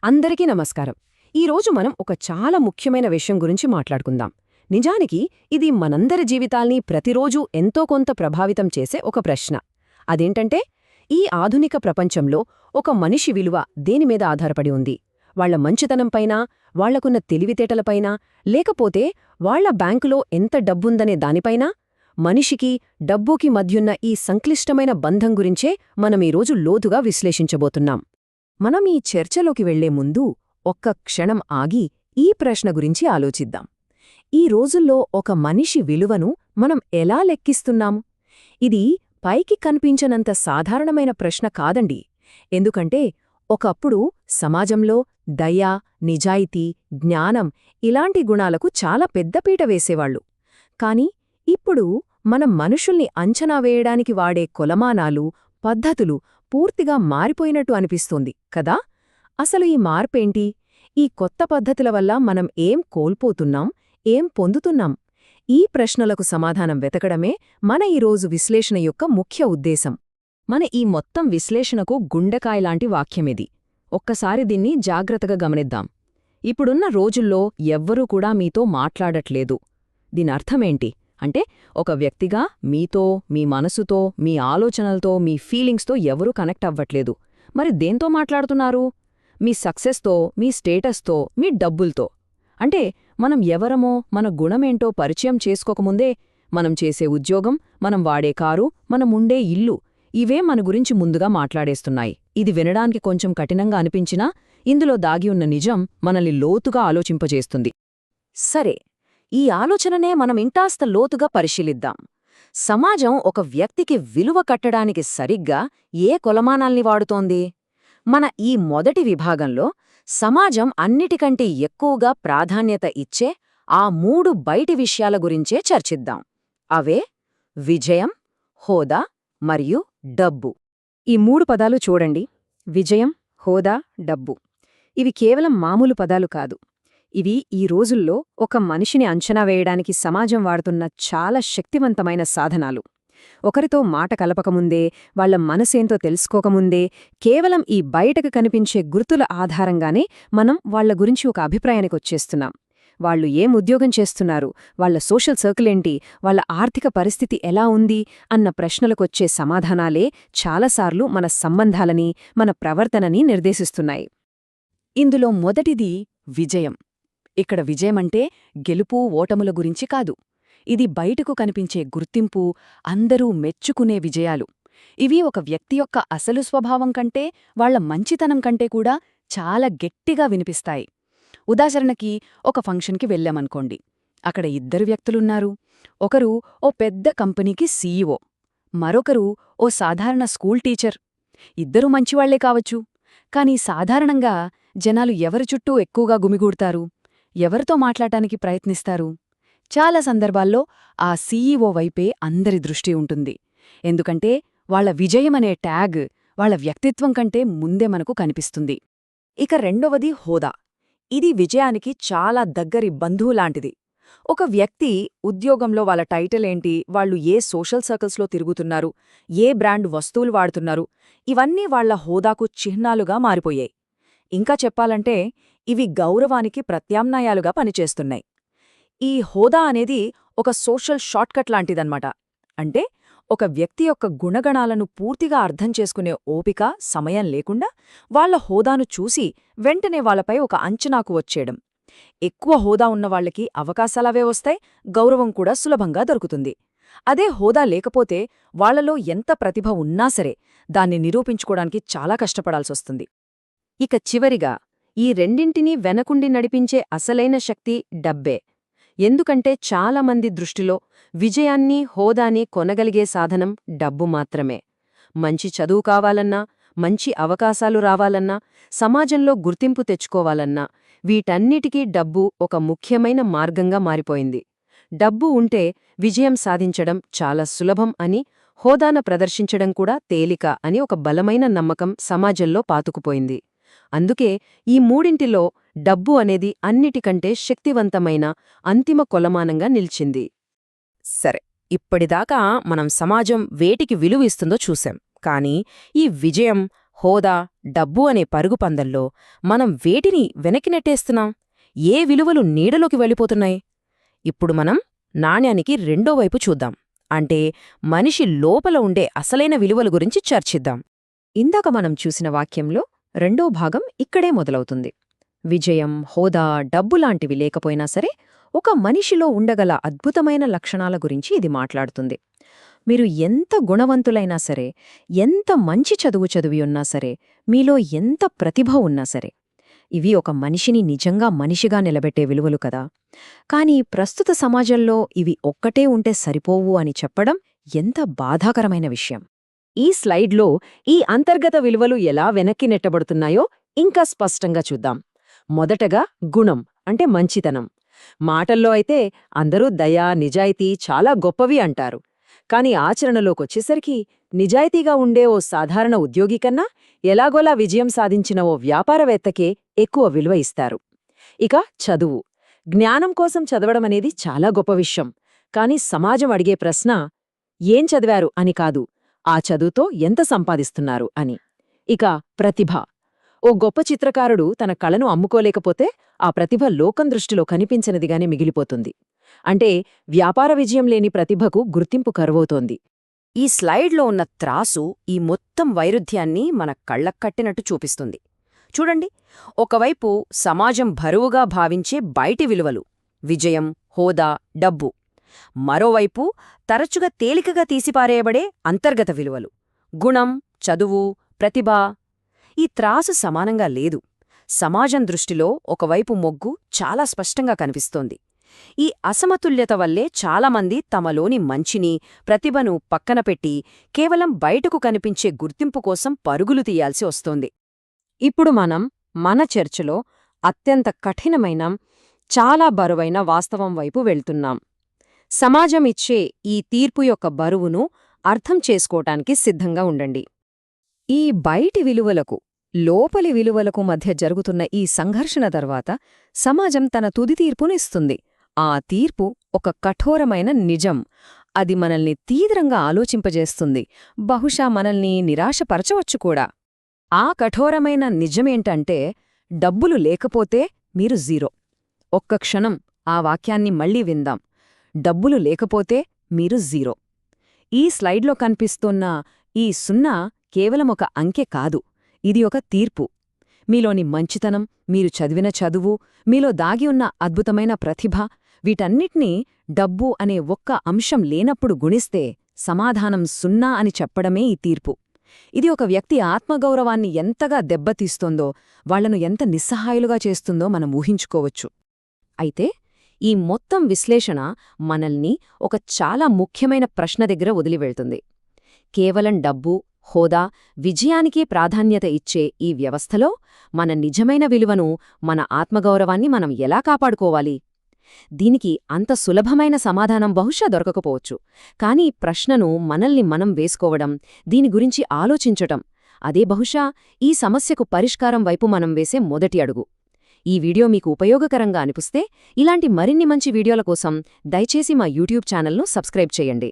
అందరికీ నమస్కారం. ఈరోజు మనం ఒక చాలా ముఖ్యమైన విషయం గురించి మాట్లాడుకుందాం. నిజానికి ఇది మనందరి జీవితాల్ని ప్రతిరోజూ ఎంతో కొంత ప్రభావితం చేసే ఒక ప్రశ్న. అదేంటంటే, ఈ ఆధునిక ప్రపంచంలో ఒక మనిషి విలువ దేనిమీద ఆధారపడి ఉంది? వాళ్ల మంచితనంపైనా, వాళ్లకున్న తెలివితేటలపైనా, లేకపోతే వాళ్ల బ్యాంకులో ఎంత డబ్బుందనే దానిపైనా? మనిషికి, డబ్బుకి మధ్యున్న ఈ సంక్లిష్టమైన బంధం గురించే మనమీరోజు లోతుగా విశ్లేషించబోతున్నాం. మనం ఈ చర్చలోకి వెళ్లే ముందు ఒక్క క్షణం ఆగి ఈ ప్రశ్న గురించి ఆలోచిద్దాం. ఈ రోజుల్లో ఒక మనిషి విలువను మనం ఎలా లెక్కిస్తున్నాం? ఇది పైకి కనిపించనంత సాధారణమైన ప్రశ్న కాదండి. ఎందుకంటే ఒకప్పుడు సమాజంలో దయ, నిజాయితీ, జ్ఞానం ఇలాంటి గుణాలకు చాలా పెద్దపీట వేసేవాళ్లు. కాని ఇప్పుడు మనం మనుషుల్ని అంచనా వేయడానికి వాడే కొలమానాలు, పద్ధతులు పూర్తిగా మారిపోయినట్టు అనిపిస్తోంది కదా? అసలు ఈ మార్పేంటి? ఈ కొత్త పద్ధతుల వల్ల మనం ఏం కోల్పోతున్నాం, ఏం పొందుతున్నాం? ఈ ప్రశ్నలకు సమాధానం వెతకడమే మన ఈరోజు విశ్లేషణ యొక్క ముఖ్య ఉద్దేశం. మన ఈ మొత్తం విశ్లేషణకు గుండెకాయలాంటి వాక్యమిది. ఒక్కసారి దీన్ని జాగ్రత్తగా గమనిద్దాం. ఇప్పుడున్న రోజుల్లో ఎవ్వరూ కూడా మీతో మాట్లాడట్లేదు. దీనర్థమేంటి అంటే, ఒక వ్యక్తిగా మీతో, మీ మనసుతో, మీ ఆలోచనలతో, మీ ఫీలింగ్స్తో ఎవరూ కనెక్ట్ అవ్వట్లేదు. మరి దేంతో మాట్లాడుతున్నారు? మీ సక్సెస్తో, మీ స్టేటస్తో, మీ డబ్బుల్తో. అంటే మనం ఎవరమో, మన గుణమేంటో పరిచయం చేసుకోకముందే మనం చేసే ఉద్యోగం, మనం వాడే కారు, మనముండే ఇల్లు ఇవే మన గురించి ముందుగా మాట్లాడేస్తున్నాయి. ఇది వినడానికి కొంచెం కఠినంగా అనిపించినా ఇందులో దాగి ఉన్న నిజం మనల్ని లోతుగా ఆలోచింపజేస్తుంది. సరే, ఈ ఆలోచననే మనం ఇంటాస్త లోతుగా పరిశీలిద్దాం. సమాజం ఒక వ్యక్తికి విలువ కట్టడానికి సరిగ్గా ఏ కొలమానాల్ని వాడుతోంది? మన ఈ మొదటి విభాగంలో సమాజం అన్నిటికంటే ఎక్కువగా ప్రాధాన్యత ఇచ్చే ఆ 3 బయటి విషయాల గురించే చర్చిద్దాం. అవే విజయం, హోదా మరియు డబ్బు. ఈ 3 పదాలు చూడండి: విజయం, హోదా, డబ్బు. ఇవి కేవలం మామూలు పదాలు కాదు. ఇవి ఈ రోజుల్లో ఒక మనిషిని అంచనా వేయడానికి సమాజం వాడుతున్న చాలా శక్తివంతమైన సాధనాలు. ఒకరితో మాట కలపకముందే, వాళ్ల మనసేంతో తెలుసుకోకముందే, కేవలం ఈ బయటకు కనిపించే గుర్తుల ఆధారంగానే మనం వాళ్ల గురించి ఒక అభిప్రాయానికొచ్చేస్తున్నాం. వాళ్లు ఏం ఉద్యోగం చేస్తున్నారు, వాళ్ల సోషల్ సర్కిలేంటి, వాళ్ల ఆర్థిక పరిస్థితి ఎలా ఉంది అన్న ప్రశ్నలకొచ్చే సమాధానాలే చాలాసార్లు మన సంబంధాలని, మన ప్రవర్తనని నిర్దేశిస్తున్నాయి. ఇందులో మొదటిది విజయం. ఇక్కడ విజయమంటే గెలుపు, ఓటముల గురించి కాదు. ఇది బయటకు కనిపించే గుర్తింపు, అందరూ మెచ్చుకునే విజయాలు. ఇవి ఒక వ్యక్తి యొక్క అసలు స్వభావం కంటే, వాళ్ల మంచితనం కంటే కూడా చాలా గట్టిగా వినిపిస్తాయి. ఉదాహరణకి, ఒక ఫంక్షన్కి వెళ్ళామనుకోండి. అక్కడ 2 వ్యక్తులున్నారు. ఒకరు ఓ పెద్ద కంపెనీకి సీఈఓ, మరొకరు ఓ సాధారణ స్కూల్ టీచర్. ఇద్దరూ మంచివాళ్లే కావచ్చు. కాని సాధారణంగా జనాలు ఎవరి చుట్టూ ఎక్కువగా గుమిగూడతారు, ఎవరితో మాట్లాడటానికి ప్రయత్నిస్తారు? చాలా సందర్భాల్లో ఆ సీఈఓ వైపే అందరి దృష్టి ఉంటుంది. ఎందుకంటే వాళ్ల విజయమనే ట్యాగ్ వాళ్ల వ్యక్తిత్వం కంటే ముందే మనకు కనిపిస్తుంది. ఇక రెండవది హోదా. ఇది విజయానికి చాలా దగ్గరి బంధువులాంటిది. ఒక వ్యక్తి ఉద్యోగంలో వాళ్ల టైటిల్ ఏంటి, వాళ్లు ఏ సోషల్ సర్కిల్స్లో తిరుగుతున్నారు, ఏ బ్రాండ్ వస్తువులు వాడుతున్నారు, ఇవన్నీ వాళ్ల హోదాకు చిహ్నాలుగా మారిపోయాయి. ఇంకా చెప్పాలంటే ఇవి గౌరవానికి ప్రత్యామ్నాయాలుగా పనిచేస్తున్నాయి. ఈ హోదా అనేది ఒక సోషల్ షార్ట్కట్ లాంటిదన్నమాట. అంటే ఒక వ్యక్తి యొక్క గుణగణాలను పూర్తిగా అర్థం చేసుకునే ఓపిక, సమయం లేకుండా వాళ్ల హోదాను చూసి వెంటనే వాళ్లపై ఒక అంచనాకు వచ్చేయడం. ఎక్కువ హోదా ఉన్నవాళ్లకి అవకాశాలవే వస్తాయి, గౌరవం కూడా సులభంగా దొరుకుతుంది. అదే హోదా లేకపోతే వాళ్లలో ఎంత ప్రతిభ ఉన్నా సరే దాన్ని నిరూపించుకోవడానికి చాలా కష్టపడాల్సొస్తుంది. ఇక చివరిగా, ఈ రెండింటినీ వెనకుండి నడిపించే అసలైన శక్తి డబ్బే. ఎందుకంటే చాలామంది దృష్టిలో విజయాన్ని, హోదాని కొనగలిగే సాధనం డబ్బు మాత్రమే. మంచి చదువు కావాలన్నా, మంచి అవకాశాలు రావాలన్నా, సమాజంలో గుర్తింపు తెచ్చుకోవాలన్నా వీటన్నిటికీ డబ్బు ఒక ముఖ్యమైన మార్గంగా మారిపోయింది. డబ్బు ఉంటే విజయం సాధించడం చాలా సులభం అని, హోదాన ప్రదర్శించడం కూడా తేలిక అని ఒక బలమైన నమ్మకం సమాజంలో పాతుకుపోయింది. అందుకే ఈ మూడింటిలో డబ్బు అనేది అన్నిటికంటే శక్తివంతమైన అంతిమ కొలమానంగా నిలిచింది. సరే, ఇప్పటిదాకా మనం సమాజం వేటికి విలువిస్తుందో చూశాం. కానీ ఈ విజయం, హోదా, డబ్బు అనే పరుగు పందల్లో మనం వేటిని వెనక్కి నెట్టేస్తున్నాం? ఏ విలువలు నీడలోకి వెళ్ళిపోతున్నాయి? ఇప్పుడు మనం నాణ్యానికి రెండో వైపు చూద్దాం. అంటే మనిషి లోపల ఉండే అసలైన విలువల గురించి చర్చిద్దాం. ఇందాక మనం చూసిన వాక్యంలో రెండో భాగం ఇక్కడే మొదలవుతుంది. విజయం, హోదా, డబ్బులాంటివి లేకపోయినా సరే ఒక మనిషిలో ఉండగల అద్భుతమైన లక్షణాల గురించి ఇది మాట్లాడుతుంది. మీరు ఎంత గుణవంతులైనా సరే, ఎంత మంచి చదువు చదివి ఉన్నా సరే, మీలో ఎంత ప్రతిభ ఉన్నా సరే, ఇవి ఒక మనిషిని నిజంగా మనిషిగా నిలబెట్టే విలువలు కదా. కాని ప్రస్తుత సమాజంలో ఇవి ఒక్కటే ఉంటే సరిపోవు అని చెప్పడం ఎంత బాధాకరమైన విషయం. ఈ స్లైడ్లో ఈ అంతర్గత విలువలు ఎలా వెనక్కి నెట్టబడుతున్నాయో ఇంకా స్పష్టంగా చూద్దాం. మొదటగా గుణం అంటే మంచితనం. మాటల్లో అయితే అందరూ దయ, నిజాయితీ చాలా గొప్పవి అంటారు. కాని ఆచరణలోకొచ్చేసరికి నిజాయితీగా ఉండే ఓ సాధారణ ఉద్యోగి కన్నా ఎలాగోలా విజయం సాధించిన ఓ వ్యాపారవేత్తకే ఎక్కువ విలువ ఇస్తారు. ఇక చదువు. జ్ఞానం కోసం చదవడమనేది చాలా గొప్ప విషయం. కాని సమాజం అడిగే ప్రశ్న ఏం చదివారు అని కాదు, ఆ చదువుతో ఎంత సంపాదిస్తున్నారు అని. ఇక ప్రతిభ. ఓ గొప్ప చిత్రకారుడు తన కళను అమ్ముకోలేకపోతే ఆ ప్రతిభ లోకం దృష్టిలో కనిపించనిదిగానే మిగిలిపోతుంది. అంటే వ్యాపార విజయం లేని ప్రతిభకు గుర్తింపు కరువవుతోంది. ఈ స్లైడ్లో ఉన్న త్రాసు ఈ మొత్తం వైరుధ్యాన్ని మన కళ్లక్కట్టినట్టు చూపిస్తుంది. చూడండి, ఒకవైపు సమాజం బరువుగా భావించే బయటి విలువలు, విజయం, హోదా, డబ్బు. మరోవైపు తరచుగా తేలికగా తీసిపారేయబడే అంతర్గత విలువలు, గుణం, చదువు, ప్రతిభ. ఈ త్రాసు సమానంగా లేదు. సమాజం దృష్టిలో ఒకవైపు మొగ్గు చాలా స్పష్టంగా కనిపిస్తోంది. ఈ అసమతుల్యత వల్లే చాలామంది తమలోని మంచిని, ప్రతిభను పక్కనపెట్టి కేవలం బయటకు కనిపించే గుర్తింపు కోసం పరుగులు తీయాల్సి వస్తోంది. ఇప్పుడు మనం మన చర్చలో అత్యంత కఠినమైన, చాలా బరువైన వాస్తవం వైపు వెళ్తున్నాం. సమాజం ఇచ్చే ఈ తీర్పు యొక్క బరువును అర్థం చేసుకోవటానికి సిద్ధంగా ఉండండి. ఈ బయటి విలువలకు, లోపలి విలువలకు మధ్య జరుగుతున్న ఈ సంఘర్షణ తర్వాత సమాజం తన తుది తీర్పునిస్తుంది. ఆ తీర్పు ఒక కఠోరమైన నిజం. అది మనల్ని తీవ్రంగా ఆలోచింపజేస్తుంది. బహుశా మనల్ని నిరాశపరచవచ్చు కూడా. ఆ కఠోరమైన నిజమేంటంటే, డబ్బులు లేకపోతే మీరు జీరో. ఒక్క క్షణం ఆ వాక్యాన్ని మళ్లీ విందాం. డబ్బులు లేకపోతే మీరు జీరో. ఈ స్లైడ్లో కనిపిస్తున్న ఈ 0 కేవలం ఒక అంకె కాదు, ఇది ఒక తీర్పు. మీలోని మంచితనం, మీరు చదివిన చదువు, మీలో దాగి ఉన్న అద్భుతమైన ప్రతిభ, వీటన్నిటినీ డబ్బు అనే ఒక్క అంశం లేనప్పుడు గుణిస్తే సమాధానం 0 అని చెప్పడమే ఈ తీర్పు. ఇది ఒక వ్యక్తి ఆత్మగౌరవాన్ని ఎంతగా దెబ్బతీస్తోందో, వాళ్లను ఎంత నిస్సహాయులుగా చేస్తుందో మనం ఊహించుకోవచ్చు. అయితే ఈ మొత్తం విశ్లేషణ మనల్ని ఒక చాలా ముఖ్యమైన ప్రశ్న దగ్గర వదిలివెళ్తుంది. కేవలం డబ్బు, హోదా, విజయానికే ప్రాధాన్యత ఇచ్చే ఈ వ్యవస్థలో మన నిజమైన విలువను, మన ఆత్మగౌరవాన్ని మనం ఎలా కాపాడుకోవాలి? దీనికి అంత సులభమైన సమాధానం బహుశా దొరకకపోవచ్చు. కానీ ఈ ప్రశ్నను మనల్ని మనం వేసుకోవడం, దీని గురించి ఆలోచించటం, అదే బహుశా ఈ సమస్యకు పరిష్కారం వైపు మనం వేసే మొదటి అడుగు. ఈ వీడియో మీకు ఉపయోగకరంగా అనిపిస్తే ఇలాంటి మరిన్ని మంచి వీడియోల కోసం దయచేసి మా యూట్యూబ్ ఛానల్ను సబ్స్క్రైబ్ చేయండి.